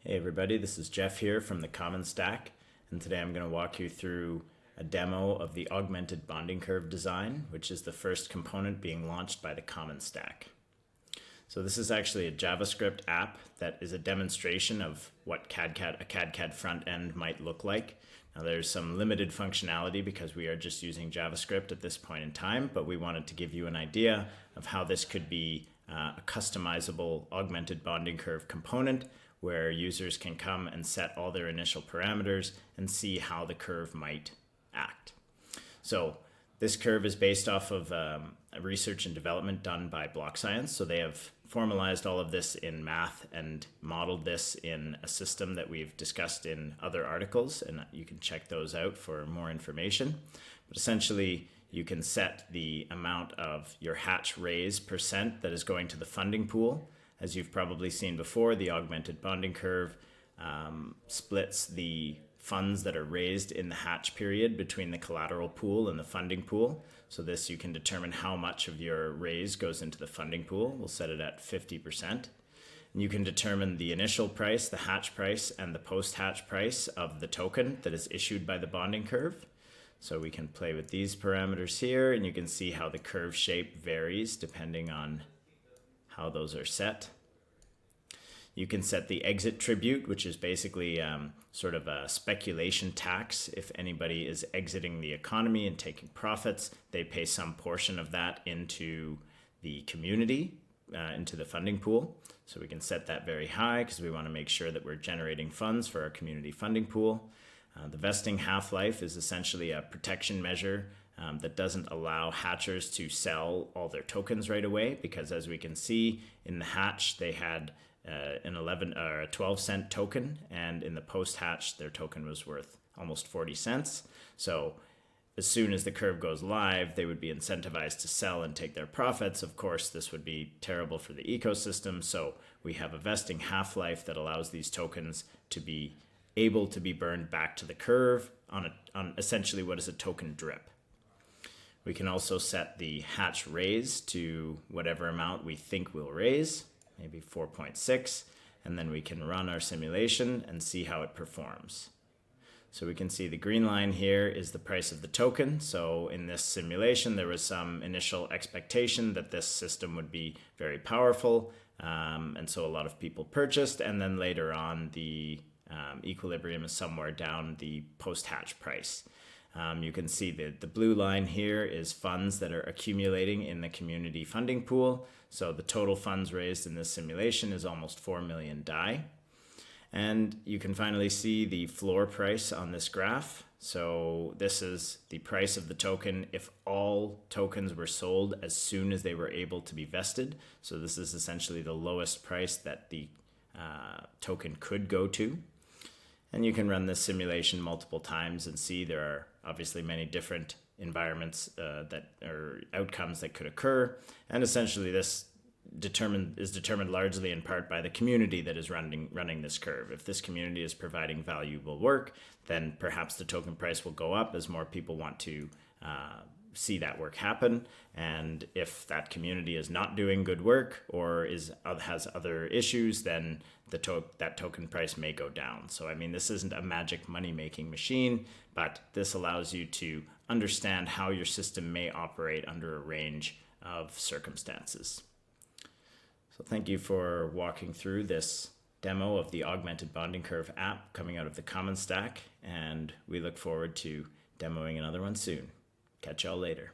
Hey everybody, this is Jeff here from the Common Stack, and today I'm going to walk you through a demo of the augmented bonding curve design, which is the first component being launched by the Common Stack. So this is actually a JavaScript app that is a demonstration of what a CAD/CAD front end might look like. Now there's some limited functionality because we are just using JavaScript at this point in time, but we wanted to give you an idea of how this could be a customizable augmented bonding curve component where users can come and set all their initial parameters and see how the curve might act. So this curve is based off of a research and development done by BlockScience. So they have formalized all of this in math and modeled this in a system that we've discussed in other articles, and you can check those out for more information. But essentially, you can set the amount of your hatch raise percent that is going to the funding pool. As you've probably seen before, the augmented bonding curve splits the funds that are raised in the hatch period between the collateral pool and the funding pool. So this, you can determine how much of your raise goes into the funding pool. We'll set it at 50%. And you can determine the initial price, the hatch price, and the post-hatch price of the token that is issued by the bonding curve. So we can play with these parameters here, and you can see how the curve shape varies depending on how those are set. You can set the exit tribute, which is basically sort of a speculation tax. If anybody is exiting the economy and taking profits, they pay some portion of that into the community, into the funding pool. So we can set that very high because we want to make sure that we're generating funds for our community funding pool. The vesting half-life is essentially a protection measure that doesn't allow hatchers to sell all their tokens right away, because as we can see in the hatch, they had an 11 or a 12-cent token, and in the post-hatch, their token was worth almost 40 cents. So as soon as the curve goes live, they would be incentivized to sell and take their profits. Of course, this would be terrible for the ecosystem. So we have a vesting half-life that allows these tokens to be able to be burned back to the curve on essentially what is a token drip. We can also set the hatch raise to whatever amount we think we'll raise, maybe 4.6, and then we can run our simulation and see how it performs. So we can see the green line here is the price of the token. So in this simulation, there was some initial expectation that this system would be very powerful, and so a lot of people purchased, and then later on the equilibrium is somewhere down the post-hatch price. You can see that the blue line here is funds that are accumulating in the community funding pool. So the total funds raised in this simulation is almost 4 million DAI. And you can finally see the floor price on this graph. So this is the price of the token if all tokens were sold as soon as they were able to be vested. So this is essentially the lowest price that the token could go to. And you can run this simulation multiple times and see there are obviously many different environments that or outcomes that could occur. And essentially this is determined largely in part by the community that is running this curve. If this community is providing valuable work, then perhaps the token price will go up as more people want to see that work happen. And if that community is not doing good work or has other issues, then that token price may go down. So I mean, this isn't a magic money-making machine, but this allows you to understand how your system may operate under a range of circumstances. So thank you for walking through this demo of the Augmented Bonding Curve app coming out of the Common Stack, and we look forward to demoing another one soon. Catch y'all later.